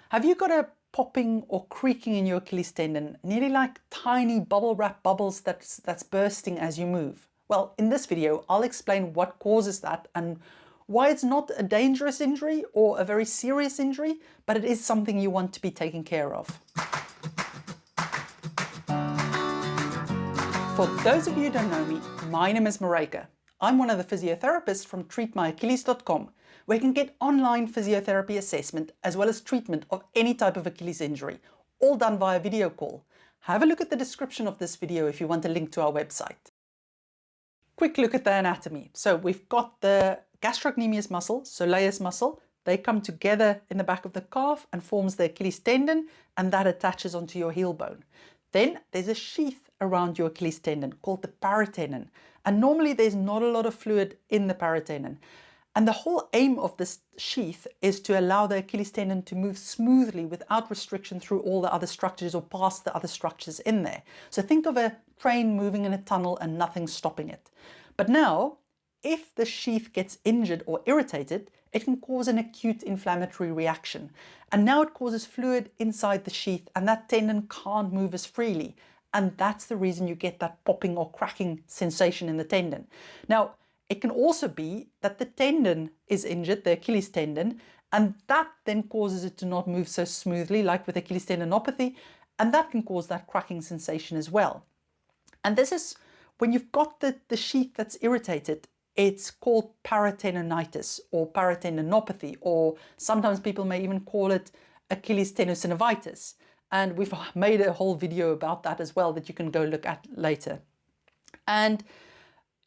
Have you got a popping or creaking in your Achilles tendon, nearly like tiny bubble wrap bubbles that's bursting as you move? Well, in this video, I'll explain what causes that and why it's not a dangerous injury or a very serious injury, but it is something you want to be taken care of. For those of you who don't know me, my name is Maryke. I'm one of the physiotherapists from treatmyachilles.com, where you can get online physiotherapy assessment as well as treatment of any type of Achilles injury, all done via video call. Have a look at the description of this video if you want a link to our website. Quick look at the anatomy. So we've got the gastrocnemius muscle, soleus muscle. They come together in the back of the calf and forms the Achilles tendon, and that attaches onto your heel bone. Then there's a sheath around your Achilles tendon called the paratendon, and normally there's not a lot of fluid in the paratendon. And the whole aim of this sheath is to allow the Achilles tendon to move smoothly without restriction through all the other structures or past the other structures in there. So think of a train moving in a tunnel and nothing stopping it. But now, if the sheath gets injured or irritated, it can cause an acute inflammatory reaction. And now it causes fluid inside the sheath and that tendon can't move as freely. And that's the reason you get that popping or cracking sensation in the tendon. Now, it can also be that the tendon is injured, the Achilles tendon, and that then causes it to not move so smoothly, like with Achilles tendinopathy, and that can cause that cracking sensation as well. And this is when you've got the sheath that's irritated. It's called paratendonitis or paratendinopathy, or sometimes people may even call it Achilles tenosynovitis. And we've made a whole video about that as well that you can go look at later. And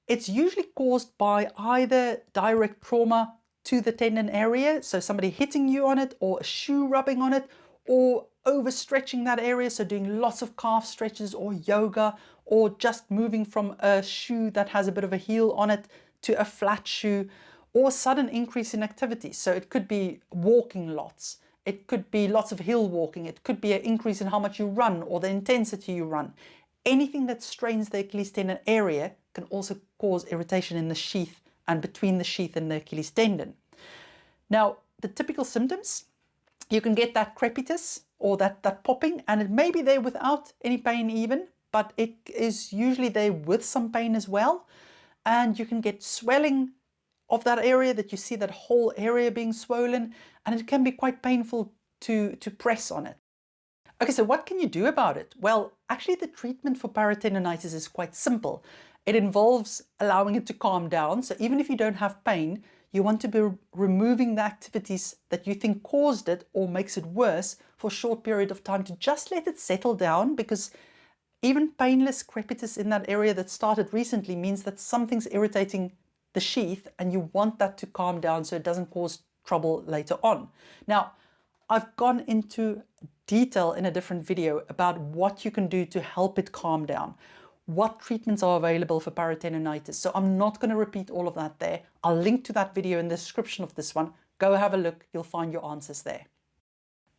it's usually caused by either direct trauma to the tendon area, so somebody hitting you on it, or a shoe rubbing on it, or overstretching that area, so doing lots of calf stretches or yoga, or just moving from a shoe that has a bit of a heel on it to a flat shoe, or sudden increase in activity. So it could be walking lots, it could be lots of hill walking, it could be an increase in how much you run or the intensity you run. Anything that strains the Achilles tendon area can also cause irritation in the sheath and between the sheath and the Achilles tendon. Now, the typical symptoms, you can get that crepitus or that popping, and it may be there without any pain even, but it is usually there with some pain as well. And you can get swelling of that area, that you see that whole area being swollen, and it can be quite painful to press on it. Okay, so what can you do about it? Well, actually the treatment for paratendonitis is quite simple. It involves allowing it to calm down. So even if you don't have pain, you want to be removing the activities that you think caused it or makes it worse for a short period of time to just let it settle down, because even painless crepitus in that area that started recently means that something's irritating the sheath and you want that to calm down so it doesn't cause trouble later on. Now, I've gone into detail in a different video about what you can do to help it calm down, what treatments are available for paratendonitis. So I'm not going to repeat all of that there. I'll link to that video in the description of this one. Go have a look, you'll find your answers there.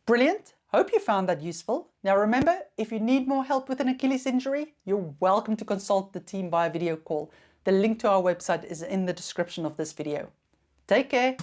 Brilliant. Hope you found that useful. Now remember, if you need more help with an Achilles injury, you're welcome to consult the team via video call. The link to our website is in the description of this video. Take care.